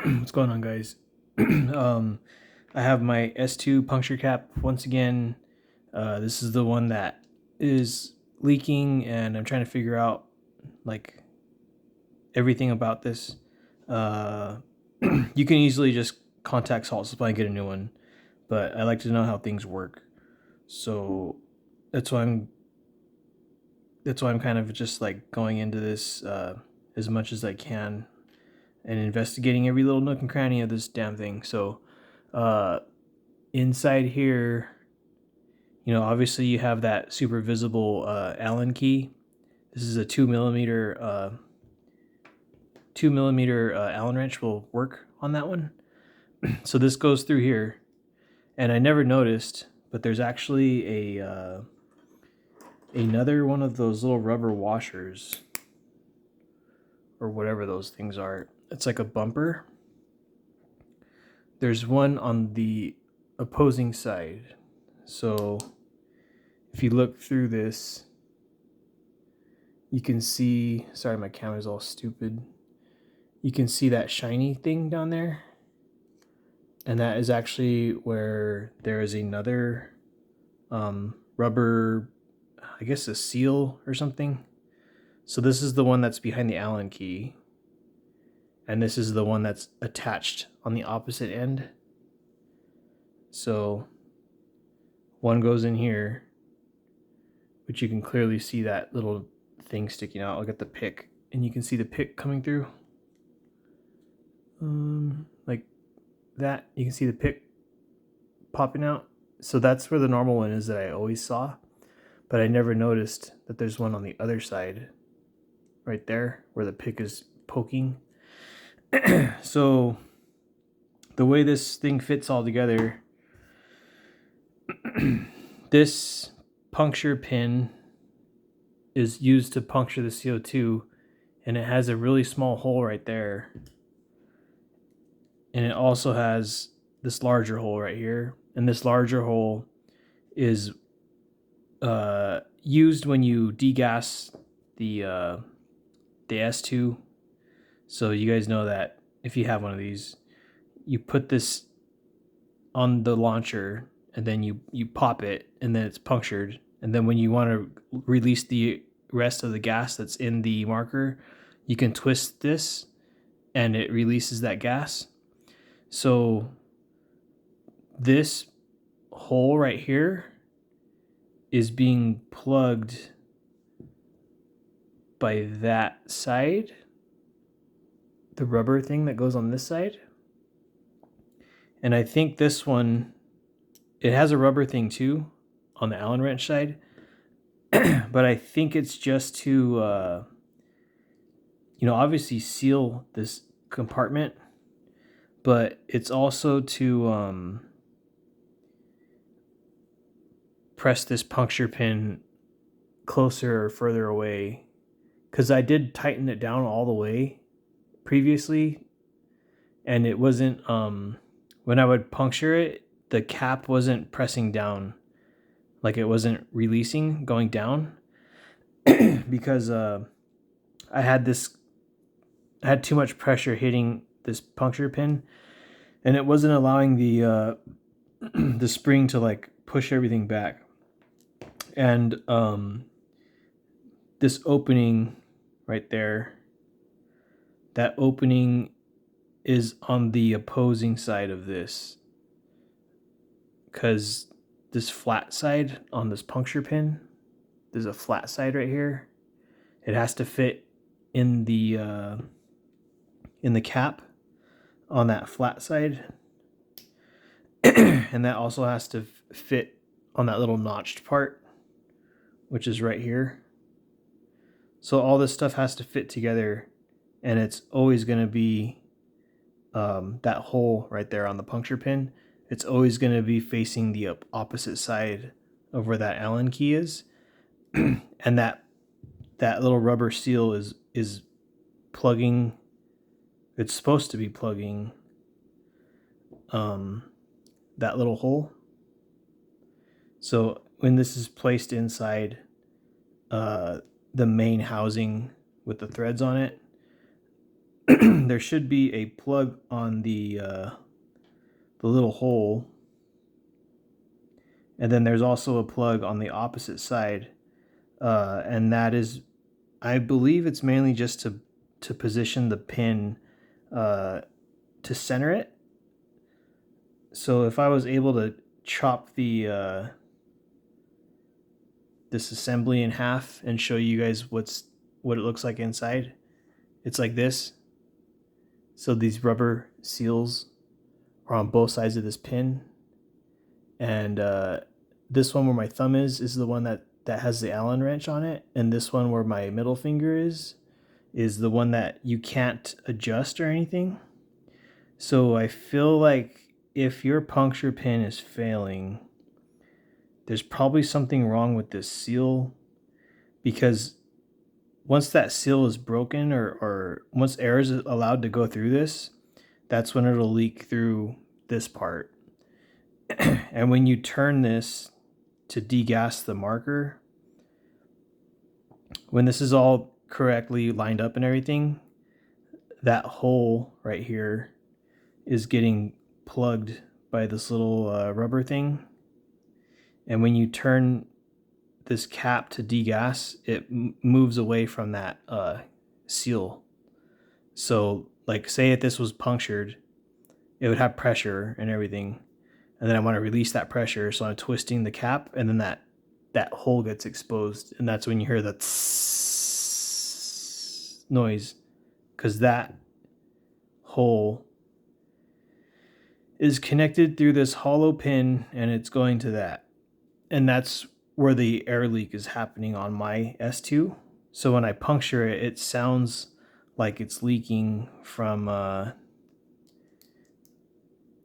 What's going on, guys? I have my S2 puncture cap once again. This is the one that is leaking, and I'm trying to figure out like everything about this. Uh, you can easily just contact Salt Supply and get a new one, but I like to know how things work. So that's why I'm kind of just like going into this as much as I can and investigating every little nook and cranny of this damn thing. So, uh, inside here, obviously you have that super visible Allen key. This is a 2 millimeter, 2 millimeter Allen wrench will work on that one. So this goes through here, and I never noticed, but there's actually a another one of those little rubber washers or whatever those things are. It's like a bumper. There's one on the opposing side. So if you look through this, you can see, sorry, my camera's all stupid. You can see that shiny thing down there. And that is actually where there is another rubber, I guess a seal or something. So this is the one that's behind the Allen key. And this is the one that's attached on the opposite end. So one goes in here, which you can clearly see that little thing sticking out. I'll get the pick, and you can see the pick coming through. Like that. You can see the pick popping out. So that's where the normal one is that I always saw, but I never noticed that there's one on the other side, right there, where the pick is poking. So the way this thing fits all together, this puncture pin is used to puncture the CO2, and it has a really small hole right there. And it also has this larger hole right here. And this larger hole is used when you degas the S2. So you guys know that if you have one of these, you put this on the launcher and then you pop it, and then it's punctured. And then when you want to release the rest of the gas that's in the marker, you can twist this and it releases that gas. So this hole right here is being plugged by that side, the rubber thing that goes on this side. And I think this one, it has a rubber thing too on the Allen wrench side. But I think it's just to, obviously seal this compartment, but it's also to press this puncture pin closer or further away, because I did tighten it down all the way previously, and it wasn't, when I would puncture it, the cap wasn't pressing down, like it wasn't releasing, going down, because I had too much pressure hitting this puncture pin, and it wasn't allowing the the spring to like push everything back. And this opening right there, that opening is on the opposing side of this, because this flat side on this puncture pin, there's a flat side right here. It has to fit in the cap on that flat side, and that also has to fit on that little notched part, which is right here. So all this stuff has to fit together, and it's always going to be that hole right there on the puncture pin. It's always going to be facing the opposite side of where that Allen key is. And that little rubber seal is plugging, it's supposed to be plugging that little hole. So when this is placed inside the main housing with the threads on it, there should be a plug on the little hole, and then there's also a plug on the opposite side, and that is, I believe it's mainly just to position the pin to center it. So if I was able to chop the this assembly in half and show you guys what it looks like inside, it's like this. So these rubber seals are on both sides of this pin, and this one where my thumb is the one that has the Allen wrench on it, and this one where my middle finger is the one that you can't adjust or anything. So I feel like if your puncture pin is failing, there's probably something wrong with this seal, because once that seal is broken, or once air is allowed to go through this, that's when it'll leak through this part. And when you turn this to degas the marker, when this is all correctly lined up and everything, that hole right here is getting plugged by this little rubber thing. And when you turn this cap to degas, it moves away from that seal. So like, say if this was punctured, it would have pressure and everything, and then I want to release that pressure, so I'm twisting the cap, and then that hole gets exposed, and that's when you hear the tss noise, because that hole is connected through this hollow pin, and it's going to that, and that's where the air leak is happening on my S2. So when I puncture it, it sounds like it's leaking from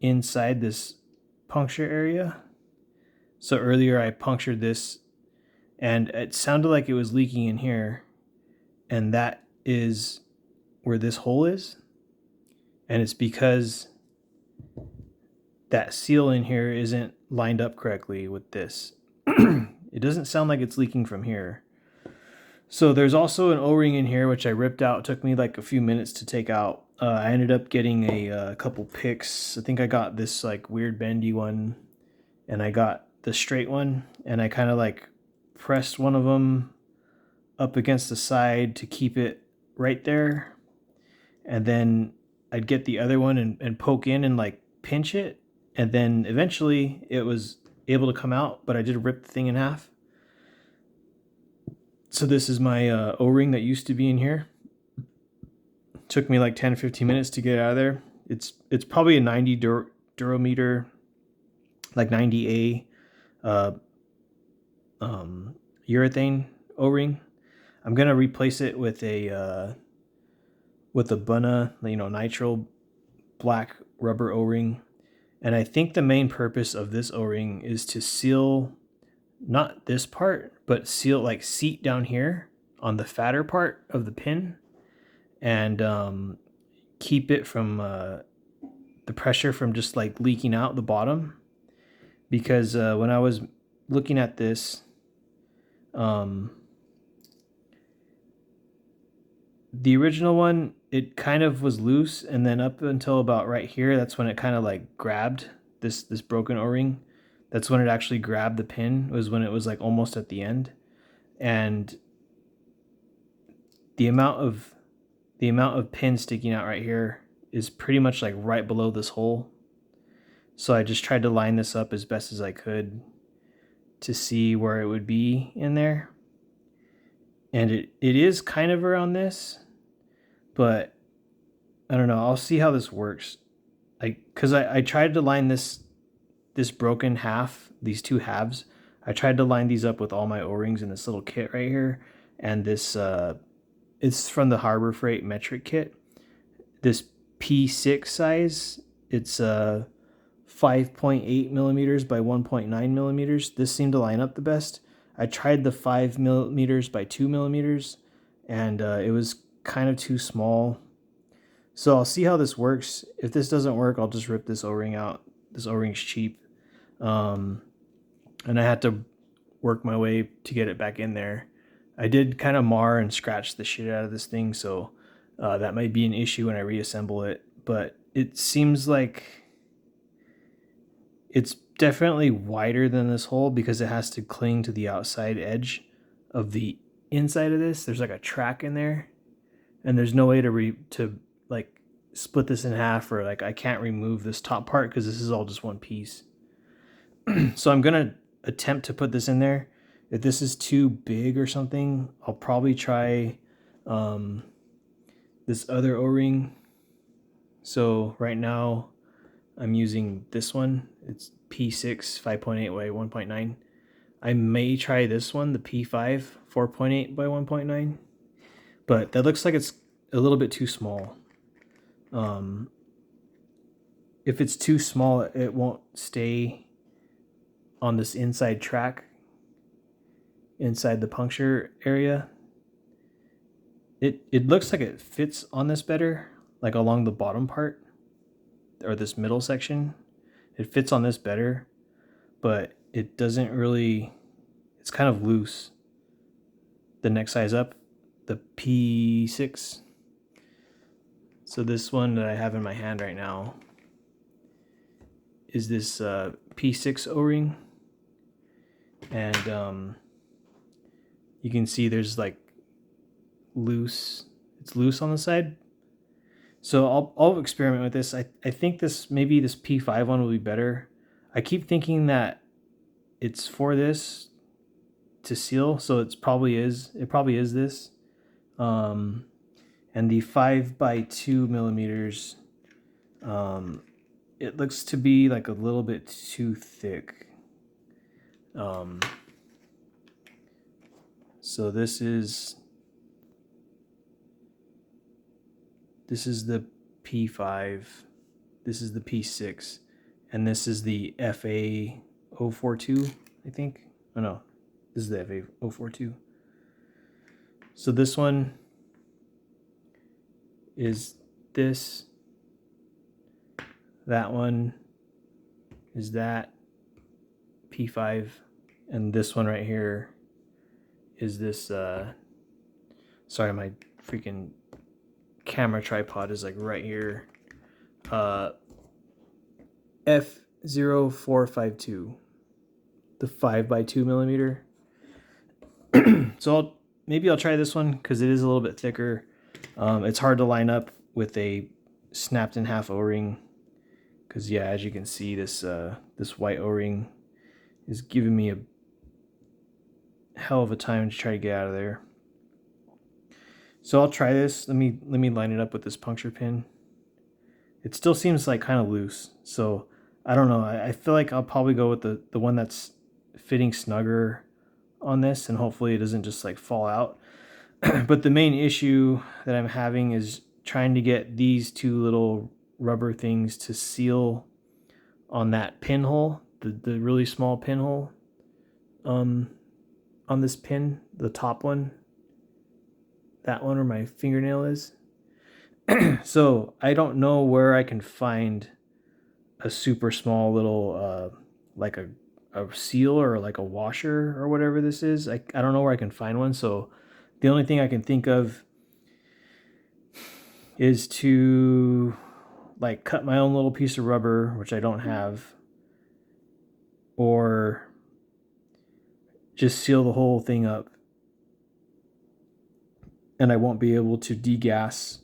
inside this puncture area. So earlier I punctured this, and it sounded like it was leaking in here, and that is where this hole is. And it's because that seal in here isn't lined up correctly with this. It doesn't sound like it's leaking from here. So there's also an O-ring in here, which I ripped out. It took me like a few minutes to take out. I ended up getting a couple picks. I think I got this like weird bendy one, and I got the straight one, and I kind of like pressed one of them up against the side to keep it right there, and then I'd get the other one and poke in and like pinch it, and then eventually it was able to come out, but I did rip the thing in half. So this is my O-ring that used to be in here. It took me like 10-15 minutes to get out of there. It's probably a 90 durometer, like 90A urethane O-ring. I'm gonna replace it with a Bunna, nitrile black rubber O-ring. And I think the main purpose of this O-ring is to seal, not this part, but seal like seat down here on the fatter part of the pin, and keep it from the pressure from just like leaking out the bottom. Because when I was looking at this, the original one, it kind of was loose, and then up until about right here, that's when it kind of like grabbed this broken O-ring. That's when it actually grabbed the pin, was when it was like almost at the end. And the amount of pin sticking out right here is pretty much like right below this hole. So I just tried to line this up as best as I could to see where it would be in there. And it is kind of around this, but I don't know. I'll see how this works. Because I tried to line this broken half, these two halves. I tried to line these up with all my O-rings in this little kit right here. And this, it's from the Harbor Freight metric kit. This P6 size, it's 5.8 millimeters by 1.9 millimeters. This seemed to line up the best. I tried the 5 millimeters by 2 millimeters, and it was kind of too small. So I'll see how this works. If this doesn't work, I'll just rip this O-ring out. This O-ring's cheap. And I had to work my way to get it back in there. I did kind of mar and scratch the shit out of this thing, so That might be an issue when I reassemble it, but it seems like it's definitely wider than this hole because it has to cling to the outside edge of the inside of this. There's like a track in there, and there's no way to like split this in half, or like I can't remove this top part because this is all just one piece. So I'm gonna attempt to put this in there. If this is too big or something, I'll probably try this other O-ring. So right now I'm using this one. It's P6 5.8 by 1.9. I may try this one, the P5 4.8 by 1.9, but that looks like it's a little bit too small. If it's too small, it won't stay on this inside track, inside the puncture area. It looks like it fits on this better, like along the bottom part, or this middle section. It fits on this better, but it doesn't really, it's kind of loose. The next size up, the P6. So this one that I have in my hand right now is this P6 O-ring, and you can see there's like it's loose on the side. So I'll experiment with this. I think maybe this P5 one will be better. I keep thinking that it's for this to seal, so it probably is this. And the 5 by 2 millimeters, it looks to be like a little bit too thick. So this is the P5, this is the P6, and this is the FA042, I think. Oh no, this is the FA042. So this one is this, that one is that P5, and this one right here is this, sorry, my freaking camera tripod is like right here, F0452, the 5 by 2 millimeter. So maybe I'll try this one because it is a little bit thicker. It's hard to line up with a snapped in half O-ring because, yeah, as you can see, this white O-ring is giving me a hell of a time to try to get out of there. So I'll try this. Let me line it up with this puncture pin. It still seems like kind of loose, so I don't know. I feel like I'll probably go with the one that's fitting snugger on this, and hopefully it doesn't just like fall out. But the main issue that I'm having is trying to get these two little rubber things to seal on that pinhole, the really small pinhole on this pin, the top one, that one where my fingernail is. So I don't know where I can find a super small little like a seal or like a washer or whatever this is. I don't know where I can find one. So the only thing I can think of is to like cut my own little piece of rubber, which I don't have, or just seal the whole thing up, and I won't be able to degas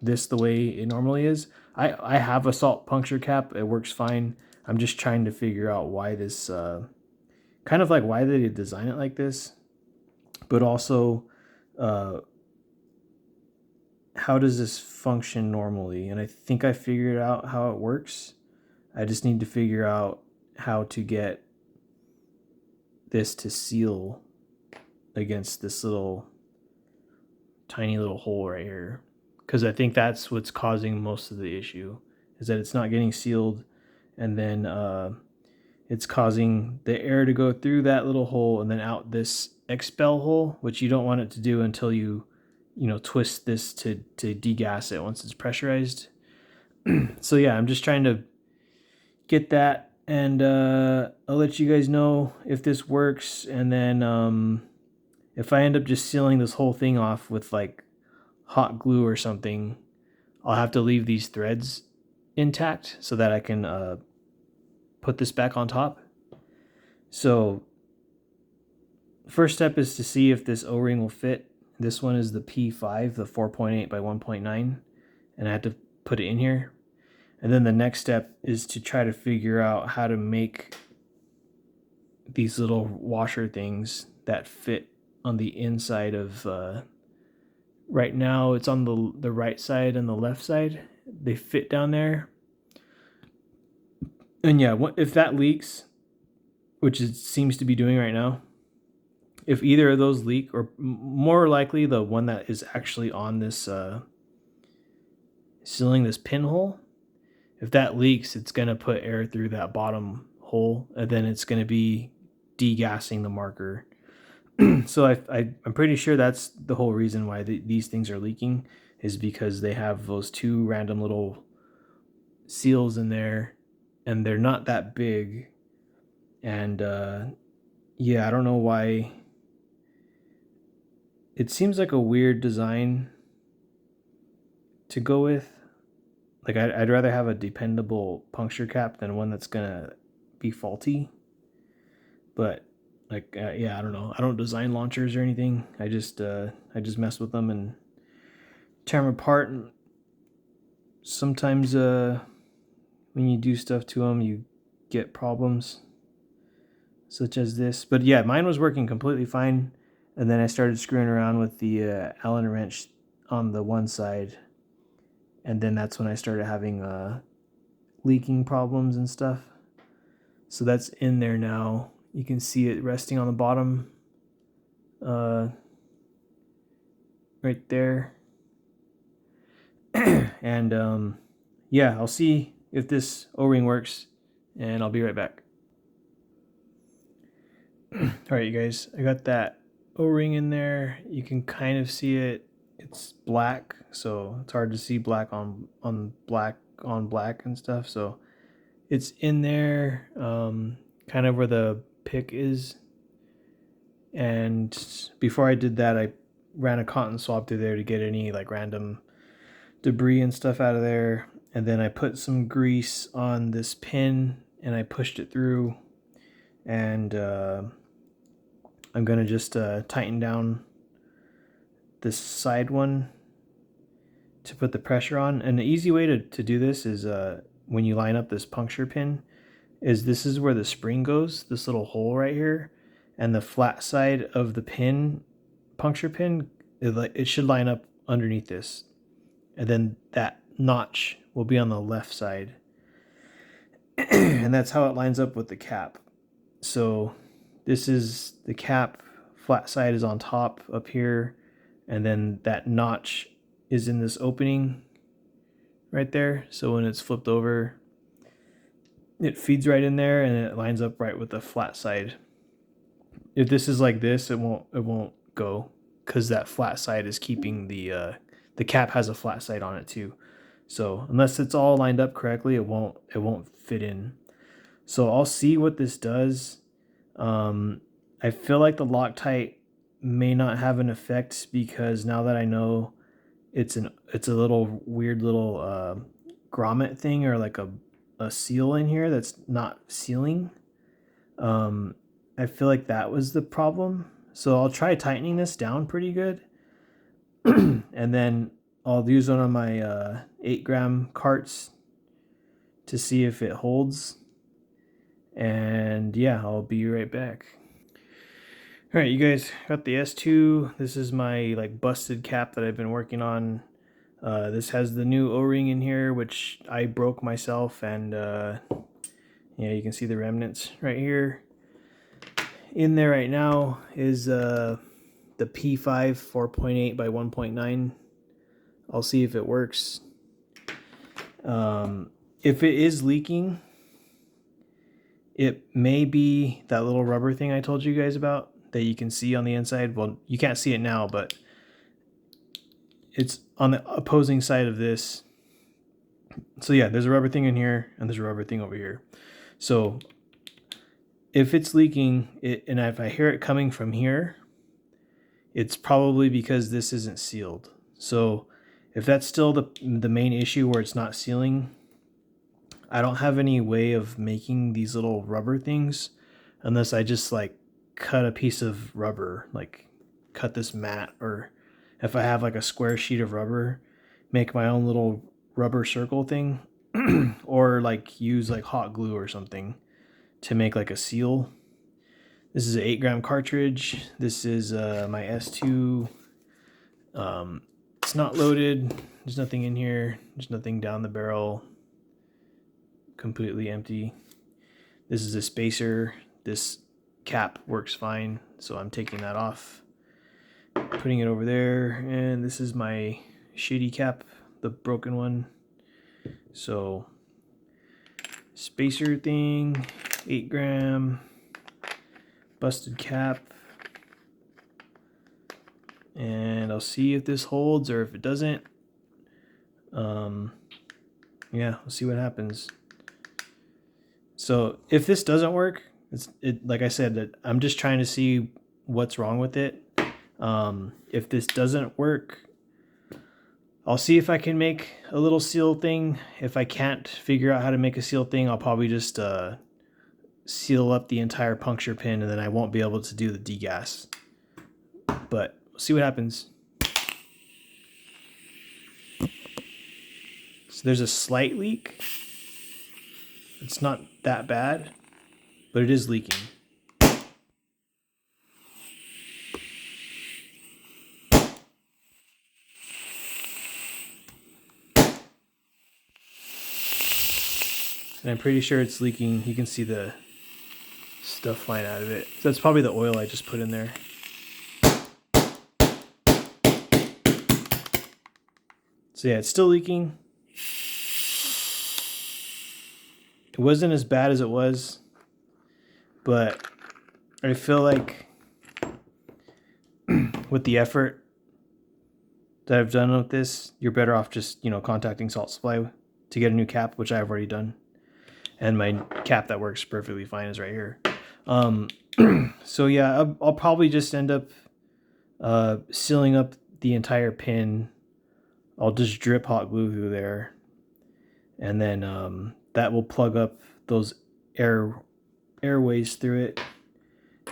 this the way it normally is. I have a salt puncture cap. It works fine. I'm just trying to figure out why this, kind of like why they design it like this, but also how does this function normally? And I think I figured out how it works. I just need to figure out how to get this to seal against this little tiny little hole right here, because I think that's what's causing most of the issue, is that it's not getting sealed, and then it's causing the air to go through that little hole and then out this expel hole, which you don't want it to do until you twist this to degas it once it's pressurized. So yeah, I'm just trying to get that, and I'll let you guys know if this works, and then if I end up just sealing this whole thing off with like hot glue or something, I'll have to leave these threads intact so that I can put this back on top. So first step is to see if this O-ring will fit. This one is the P5, the 4.8 by 1.9, and I had to put it in here. And then the next step is to try to figure out how to make these little washer things that fit on the inside of, right now it's on the right side and the left side. They fit down there. And yeah, if that leaks, which it seems to be doing right now, if either of those leak, or more likely the one that is actually on this sealing this pinhole, if that leaks, it's going to put air through that bottom hole, and then it's going to be degassing the marker. So I'm pretty sure that's the whole reason why these things are leaking, is because they have those two random little seals in there, and they're not that big. And yeah, I don't know why. It seems like a weird design to go with. Like, I'd rather have a dependable puncture cap than one that's gonna be faulty. But like, yeah, I don't know. I don't design launchers or anything. I just mess with them and tear them apart. And sometimes when you do stuff to them, you get problems such as this. But yeah, mine was working completely fine. And then I started screwing around with the Allen wrench on the one side. And then that's when I started having leaking problems and stuff. So that's in there now. You can see it resting on the bottom, right there. And yeah, I'll see if this O-ring works, and I'll be right back. All right, you guys, I got that O-ring in there. You can kind of see it. It's black, so it's hard to see black on black on black and stuff. So it's in there, kind of where the pick is. And before I did that, I ran a cotton swab through there to get any like random debris and stuff out of there. And then I put some grease on this pin and I pushed it through. And I'm gonna just tighten down this side one to put the pressure on. And the easy way to do this is when you line up this puncture pin, is this is where the spring goes, this little hole right here, and the flat side of the pin, puncture pin, it should line up underneath this, and then that notch will be on the left side. And that's how it lines up with the cap. So this is the cap, flat side is on top up here, and then that notch is in this opening right there. So when it's flipped over, it feeds right in there and it lines up right with the flat side. If this is like this, it won't go, because that flat side is keeping the cap has a flat side on it too. So unless it's all lined up correctly, it won't fit in. So I'll see what this does. I feel like the Loctite may not have an effect, because now that I know it's a little weird little grommet thing, or like a seal in here that's not sealing. I feel like that was the problem. So I'll try tightening this down pretty good. And then I'll use one of my 8-gram carts to see if it holds. And yeah, I'll be right back. All right, you guys, got the S2. This is my like busted cap that I've been working on. This has the new O-ring in here, which I broke myself, and yeah, you can see the remnants right here. In there right now is the P5 4.8 by 1.9. I'll see if it works. If it is leaking, it may be that little rubber thing I told you guys about that you can see on the inside. Well, you can't see it now, but it's on the opposing side of this. So yeah, there's a rubber thing in here and there's a rubber thing over here. So if it's leaking, and if I hear it coming from here, it's probably because this isn't sealed. So if that's still the main issue where it's not sealing, I don't have any way of making these little rubber things unless I just like cut a piece of rubber, like cut this mat, or if I have like a square sheet of rubber, make my own little rubber circle thing or like use like hot glue or something to make like a seal. This is an 8-gram cartridge. This is my S2. It's not loaded. There's nothing in here. There's nothing down the barrel. Completely empty. This is a spacer. This cap works fine, so I'm taking that off, putting it over there. And this is my shitty cap, the broken one. So spacer thing, 8-gram, busted cap, and I'll see if this holds or if it doesn't. Yeah, we'll see what happens. So if this doesn't work, like I said, that I'm just trying to see what's wrong with it. If this doesn't work, I'll see if I can make a little seal thing. If I can't figure out how to make a seal thing, I'll probably just seal up the entire puncture pin, and then I won't be able to do the degas. But we'll see what happens. So there's a slight leak. It's not that bad, but it is leaking. And I'm pretty sure it's leaking. You can see the stuff flying out of it. So that's probably the oil I just put in there. So yeah, it's still leaking. It wasn't as bad as it was, but I feel like with the effort that I've done with this, you're better off just, contacting Salt Supply to get a new cap, which I've already done. And my cap that works perfectly fine is right here. So yeah, I'll probably just end up sealing up the entire pin. I'll just drip hot glue through there, and then that will plug up those airways through it.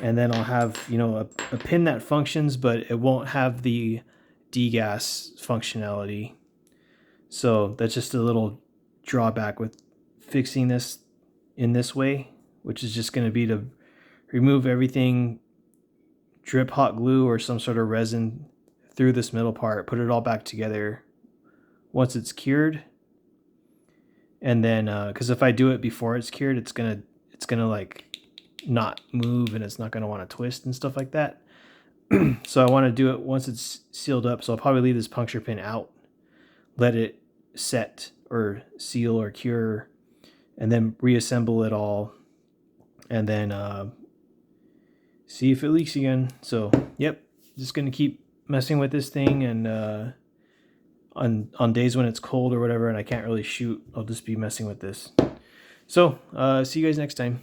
And then I'll have, a pin that functions, but it won't have the degas functionality. So that's just a little drawback with fixing this in this way, which is just going to be to remove everything, drip hot glue or some sort of resin through this middle part, put it all back together once it's cured. And then because if I do it before it's cured, it's gonna like not move, and it's not gonna want to twist and stuff like that. So I want to do it once it's sealed up. So I'll probably leave this puncture pin out, let it set or seal or cure, and then reassemble it all, and then see if it leaks again. So yep, just gonna keep messing with this thing, and on days when it's cold or whatever and I can't really shoot, I'll just be messing with this. So see you guys next time.